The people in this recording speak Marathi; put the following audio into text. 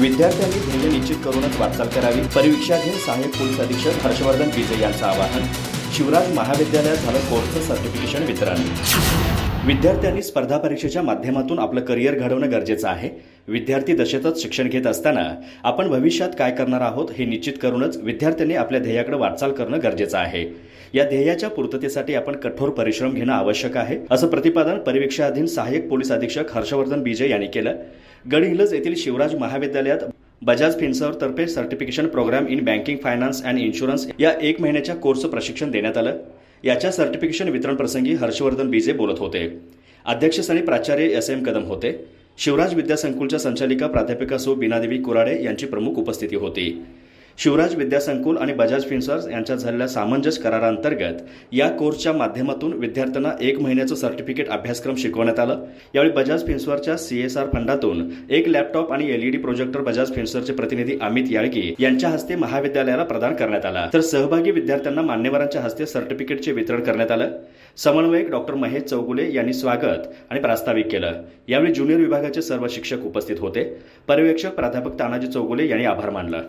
विद्यार्थ्यांनी ध्येय निश्चित करूनच वाटचाल करावी. परिवीक्षा घेऊन सहाय्यक पोलीस अधीक्षक हर्षवर्धन बीजे यांचं आवाहन. शिवराज महाविद्यालयात झालं कोर्सचं सर्टिफिकेशन वितरण. विद्यार्थ्यांनी स्पर्धा परीक्षेच्या माध्यमातून आपलं करिअर घडवणं गरजेचं आहे. विद्यार्थी दशेतच शिक्षण घेत असताना आपण भविष्यात काय करणार आहोत हे निश्चित करूनच विद्यार्थ्यांनी आपल्या ध्येयाकडे वाटचाल करणं गरजेचं आहे. या ध्येयाच्या पूर्ततेसाठी आपण कठोर परिश्रम घेणं आवश्यक आहे, असं प्रतिपादन परिवीक्षाधीन सहाय्यक पोलीस अधीक्षक हर्षवर्धन बीजे यांनी केलं. गडहिंग्लज येथील शिवराज महाविद्यालयात बजाज फिन्सर्व तर्फे certification program in banking finance and insurance या 1 महिन्याच्या कोर्सचं प्रशिक्षण देण्यात आलं. याच्या सर्टिफिकेशन वितरण प्रसंगी हर्षवर्धन बीजे बोलत होते. अध्यक्षस्थानी प्राचार्य एस.एम. कदम होते. शिवराज विद्यासंकुलच्या संचालिका प्राध्यापिका सौ बीनादेवी कुराडे यांची प्रमुख उपस्थिती होती. शिवराज विद्यासंकुल आणि बजाज फिन्सर्व्स यांच्यात झालेल्या सामंजस्य करारांतर्गत या कोर्सच्या माध्यमातून विद्यार्थ्यांना 1 महिन्याचं सर्टिफिकेट अभ्यासक्रम शिकवण्यात आलं. यावेळी बजाज फिन्सर्व्सच्या CSR फंडातून 1 लॅपटॉप आणि LED प्रोजेक्टर बजाज फिन्सर्व्सचे प्रतिनिधी अमित याळगी यांच्या हस्ते महाविद्यालयाला प्रदान करण्यात आला. तर सहभागी विद्यार्थ्यांना मान्यवरांच्या हस्ते सर्टिफिकेटचे वितरण करण्यात आलं. समन्वयक डॉक्टर महेश चौगुले यांनी स्वागत आणि प्रास्ताविक केलं. यावेळी ज्युनियर विभागाचे सर्व शिक्षक उपस्थित होते. पर्यवेक्षक प्राध्यापक तानाजी चौगुले यांनी आभार मानला.